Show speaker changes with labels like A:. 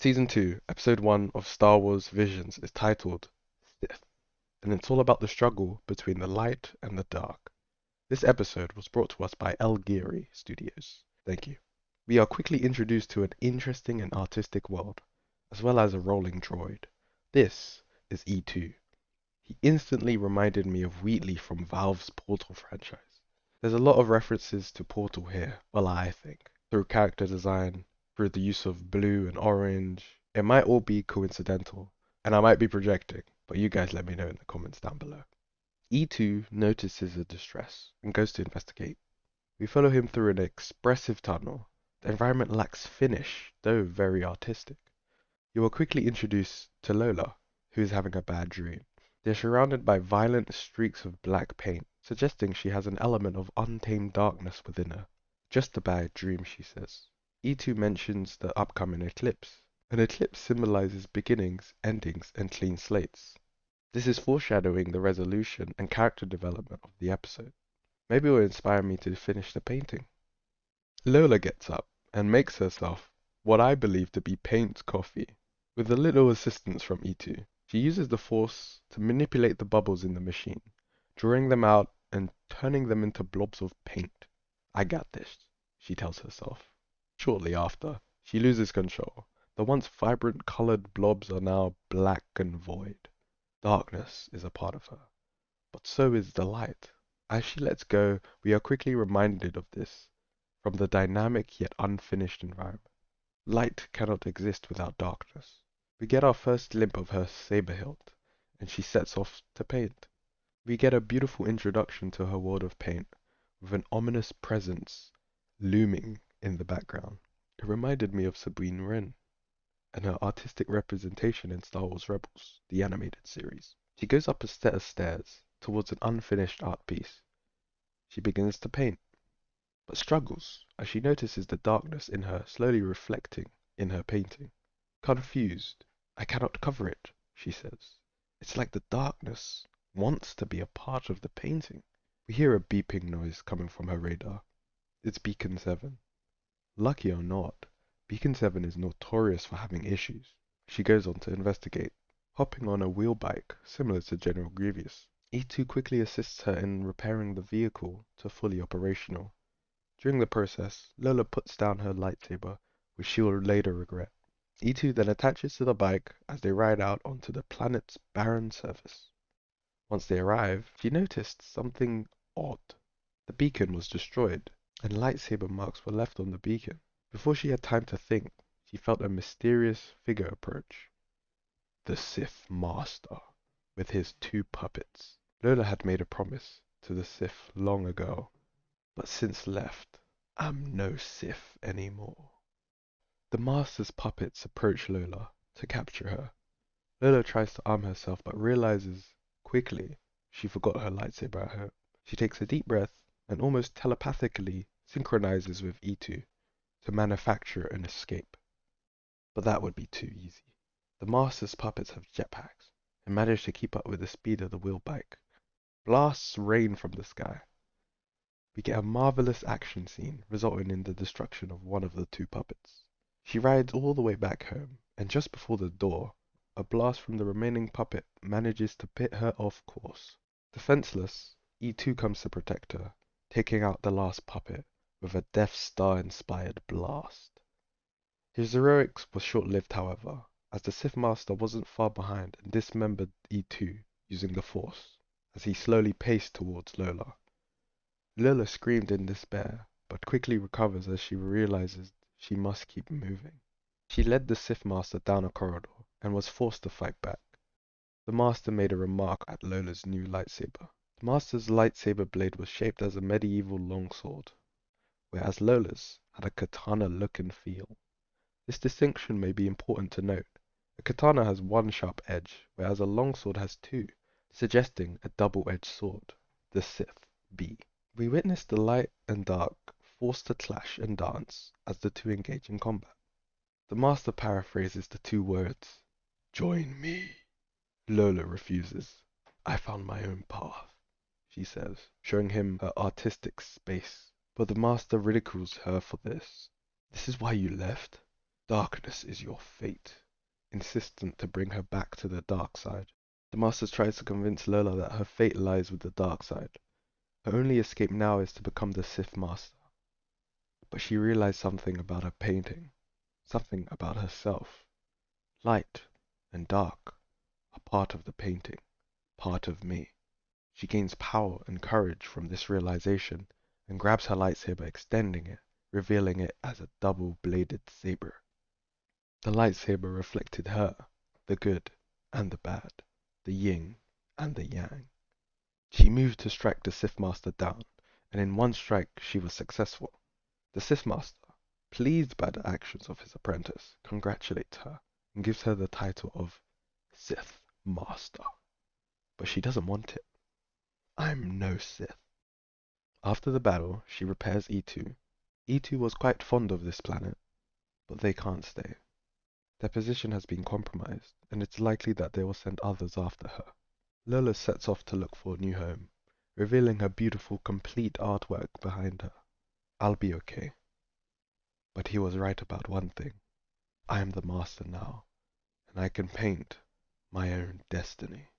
A: Season 2, Episode 1 of Star Wars Visions is titled Sith, and it's all about the struggle between the light and the dark. This episode was brought to us by El Geary Studios. Thank you. We are quickly introduced to an interesting and artistic world, as well as a rolling droid. This is E2. He instantly reminded me of Wheatley from Valve's Portal franchise. There's a lot of references to Portal here, well I think, through character design, through the use of blue and orange. It might all be coincidental, and I might be projecting, but you guys let me know in the comments down below. E2 notices a distress and goes to investigate. We follow him through an expressive tunnel. The environment lacks finish, though very artistic. You are quickly introduced to Lola, who is having a bad dream. They are surrounded by violent streaks of black paint, suggesting she has an element of untamed darkness within her. Just a bad dream, she says. E2 mentions the upcoming eclipse. An eclipse symbolizes beginnings, endings, and clean slates. This is foreshadowing the resolution and character development of the episode. Maybe it will inspire me to finish the painting. Lola gets up and makes herself what I believe to be paint coffee. With a little assistance from E2, she uses the Force to manipulate the bubbles in the machine, drawing them out and turning them into blobs of paint. I got this, she tells herself. Shortly after, she loses control. The once vibrant colored blobs are now black and void. Darkness is a part of her, but so is the light. As she lets go, we are quickly reminded of this from the dynamic yet unfinished environment. Light cannot exist without darkness. We get our first glimpse of her saber hilt, and she sets off to paint. We get a beautiful introduction to her world of paint, with an ominous presence looming in the background. It reminded me of Sabine Wren and her artistic representation in Star Wars Rebels, the animated series. She goes up a set of stairs towards an unfinished art piece. She begins to paint, but struggles as she notices the darkness in her slowly reflecting in her painting. Confused, I cannot cover it, she says. It's like the darkness wants to be a part of the painting. We hear a beeping noise coming from her radar. It's Beacon 7. Lucky or not, Beacon 7 is notorious for having issues. She goes on to investigate, hopping on a wheel bike similar to General Grievous. E2 quickly assists her in repairing the vehicle to fully operational. During the process, Lola puts down her lightsaber, which she will later regret. E2 then attaches to the bike as they ride out onto the planet's barren surface. Once they arrive, she noticed something odd. The beacon was destroyed, and lightsaber marks were left on the beacon. Before she had time to think, she felt a mysterious figure approach. The Sith Master, with his two puppets. Lola had made a promise to the Sith long ago, but since left, I'm no Sith anymore. The Master's puppets approach Lola to capture her. Lola tries to arm herself but realizes quickly she forgot her lightsaber at home. She takes a deep breath and almost telepathically synchronizes with E2 to manufacture an escape. But that would be too easy. The Master's puppets have jetpacks and manage to keep up with the speed of the wheel bike. Blasts rain from the sky. We get a marvelous action scene resulting in the destruction of one of the two puppets. She rides all the way back home, and just before the door, a blast from the remaining puppet manages to pit her off course. Defenseless, E2 comes to protect her, taking out the last puppet with a Death Star-inspired blast. His heroics was short-lived, however, as the Sith Master wasn't far behind and dismembered E2 using the Force, as he slowly paced towards Lola. Lola screamed in despair, but quickly recovers as she realizes she must keep moving. She led the Sith Master down a corridor and was forced to fight back. The Master made a remark at Lola's new lightsaber. The Master's lightsaber blade was shaped as a medieval longsword, whereas Lola's had a katana look and feel. This distinction may be important to note. A katana has one sharp edge, whereas a longsword has two, suggesting a double-edged sword, the Sith B. We witness the light and dark forced to clash and dance as the two engage in combat. The Master paraphrases the two words, "Join me." Lola refuses. "I found my own path," she says, showing him her artistic space. But the Master ridicules her for this. "This is why you left? Darkness is your fate, insistent to bring her back to the dark side. The master tries to convince Lola that her fate lies with the dark side. Her only escape now is to become the Sith master. But she realized something about her painting, something about herself. Light and dark are part of the painting, part of me. She gains power and courage from this realization and grabs her lightsaber, extending it, revealing it as a double-bladed saber. The lightsaber reflected her, the good and the bad, the yin and the yang. She moved to strike the Sith Master down, and in one strike she was successful. The Sith Master, pleased by the actions of his apprentice, congratulates her and gives her the title of Sith Master. But she doesn't want it. I'm no Sith. After the battle, she repairs E2. E2 was quite fond of this planet, but they can't stay. Their position has been compromised, and it's likely that they will send others after her. Lola sets off to look for a new home, revealing her beautiful, complete artwork behind her. I'll be okay. But he was right about one thing. I am the master now, and I can paint my own destiny.